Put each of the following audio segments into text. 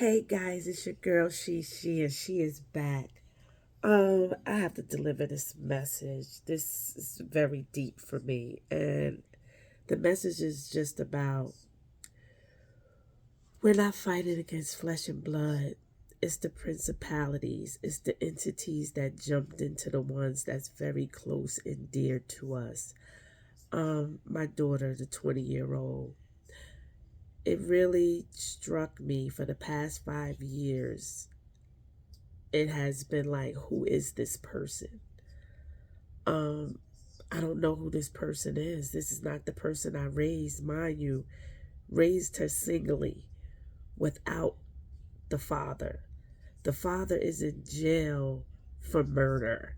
Hey guys, it's your girl she and she is back. I have to deliver this message. This is very deep for me, and the message is just about we're not fighting against flesh and blood. It's the principalities, it's the entities that jumped into the ones that's very close and dear to us. My daughter, the 20-year-old, it really struck me for the past 5 years. It has been like, who is this person? Um, I don't know who this person is. This is not the person I raised. Mind you, raised her singly without the father. The father is in jail for murder,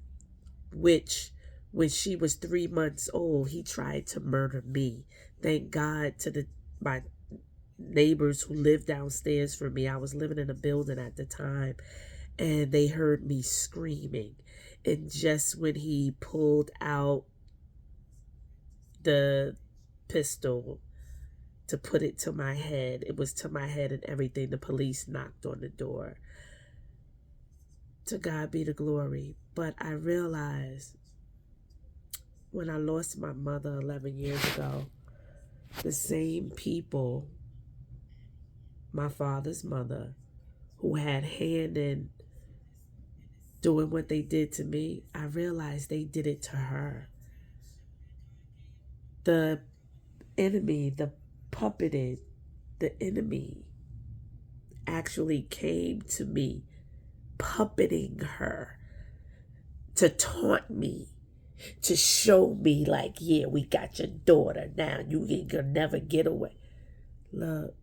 which when she was 3 months old, he tried to murder me. Thank God to the my neighbors who lived downstairs from me. I was living in a building at the time, and they heard me screaming. And just when he pulled out the pistol to put it to my head, it was to my head and everything, the police knocked on the door. To God be the glory. But I realized when I lost my mother 11 years ago, the same people, my father's mother, who had hand in doing what they did to me, I realized they did it to her. The enemy, the puppeted, the enemy actually came to me, puppeting her to taunt me, to show me, like, yeah, we got your daughter now. You ain't gonna never get away. Look,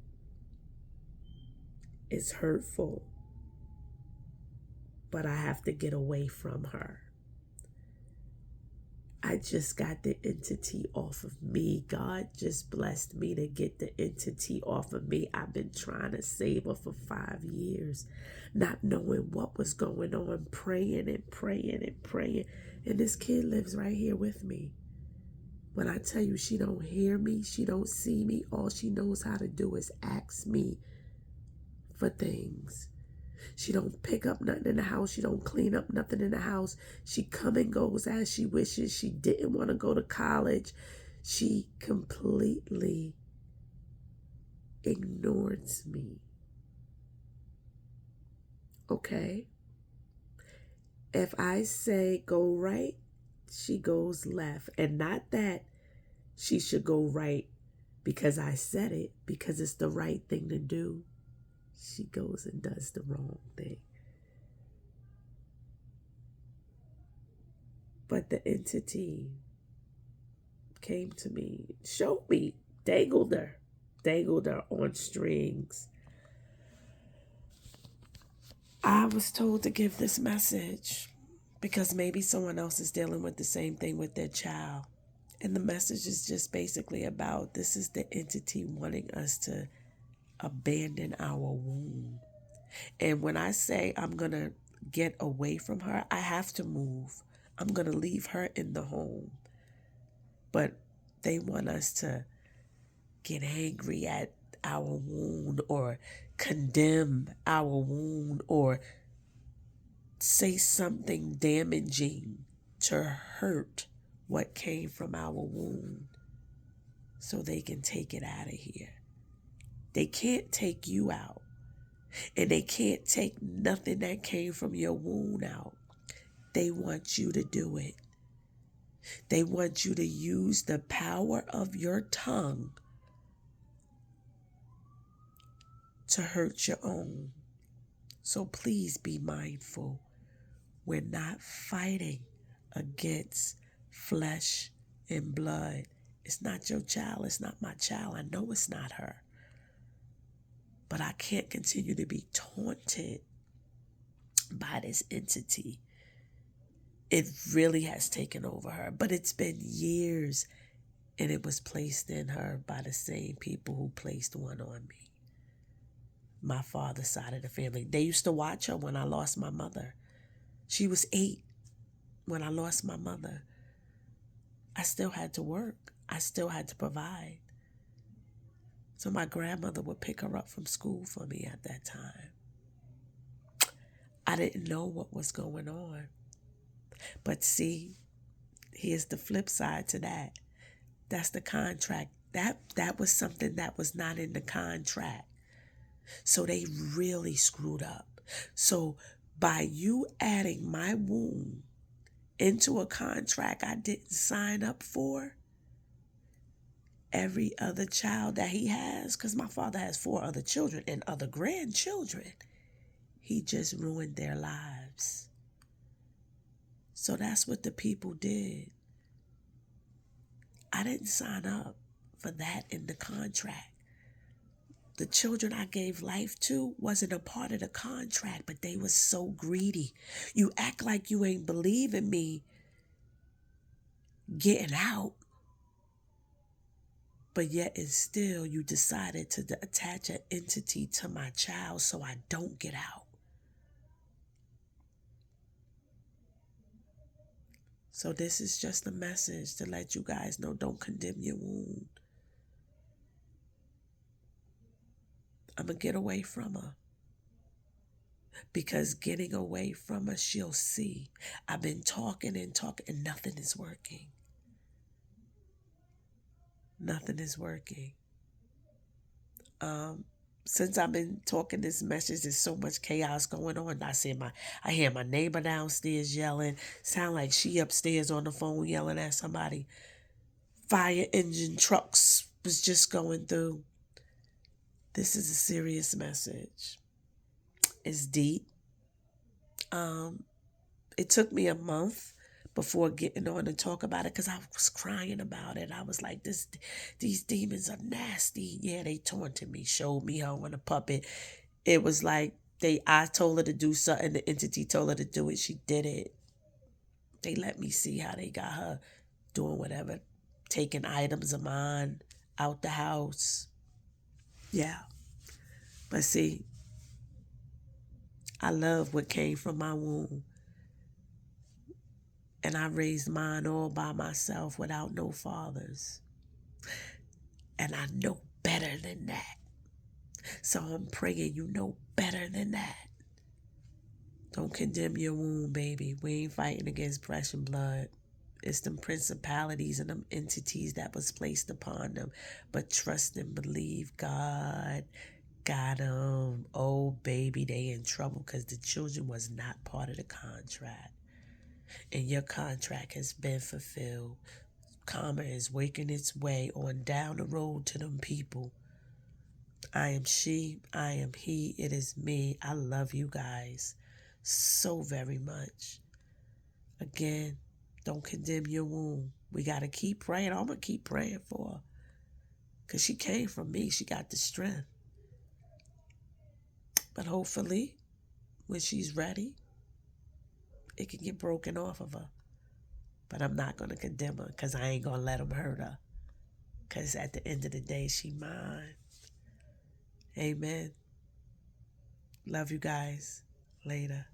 it's hurtful, but I have to get away from her. I just got the entity off of me. God just blessed me to get the entity off of me. I've been trying to save her for 5 years, not knowing what was going on, praying and praying and praying. And this kid lives right here with me. When I tell you she don't hear me, she don't see me, all she knows how to do is ask me for things. She don't pick up nothing in the house. She don't clean up nothing in the house. She come and goes as she wishes. She didn't want to go to college. She completely ignores me. Okay? If I say go right, she goes left. And not that she should go right because I said it, because it's the right thing to do. She goes and does the wrong thing. But the entity came to me, showed me, dangled her on strings. I was told to give this message because maybe someone else is dealing with the same thing with their child. And the message is just basically about this is the entity wanting us to abandon our womb. And when I say I'm going to get away from her, I have to move. I'm going to leave her in the home. But they want us to get angry at our wound or condemn our wound or say something damaging to hurt what came from our wound so they can take it out of here. They can't take you out, and they can't take nothing that came from your wound out. They want you to do it. They want you to use the power of your tongue to hurt your own. So please be mindful. We're not fighting against flesh and blood. It's not your child. It's not my child. I know it's not her. But I can't continue to be taunted by this entity. It really has taken over her. But it's been years, and it was placed in her by the same people who placed one on me. My father's side of the family. They used to watch her when I lost my mother. She was 8 when I lost my mother. I still had to work. I still had to provide. So my grandmother would pick her up from school for me at that time. I didn't know what was going on. But see, here's the flip side to that. That's the contract. That was something that was not in the contract. So they really screwed up. So by you adding my womb into a contract I didn't sign up for, every other child that he has, because my father has 4 other children and other grandchildren, he just ruined their lives. So that's what the people did. I didn't sign up for that in the contract. The children I gave life to wasn't a part of the contract, but they was so greedy. You act like you ain't believing me getting out, but yet and still you decided to attach an entity to my child so I don't get out. So this is just a message to let you guys know, don't condemn your wound. I'm going to get away from her. Because getting away from her, she'll see. I've been talking and nothing is working. Nothing is working. Since I've been talking this message, there's so much chaos going on. I hear my neighbor downstairs yelling. Sound like she upstairs on the phone yelling at somebody. Fire engine trucks was just going through. This is a serious message. It's deep. It took me a month before getting on to talk about it because I was crying about it. I was like, these demons are nasty. Yeah, they taunted me, showed me her on a puppet. It was like I told her to do something, the entity told her to do it, she did it. They let me see how they got her doing whatever, taking items of mine out the house. Yeah. But see, I love what came from my womb. And I raised mine all by myself without no fathers. And I know better than that. So I'm praying you know better than that. Don't condemn your womb, baby. We ain't fighting against flesh and blood. It's them principalities and them entities that was placed upon them. But trust and believe God got them. Oh, baby, they in trouble because the children was not part of the contract. And your contract has been fulfilled. Karma is working its way on down the road to them people. I am she, I am he, it is me. I love you guys so very much. Again, don't condemn your womb. We got to keep praying. I'm going to keep praying for her. Because she came from me. She got the strength. But hopefully, when she's ready, it can get broken off of her. But I'm not going to condemn her because I ain't going to let them hurt her. Because at the end of the day, she mine. Amen. Love you guys. Later.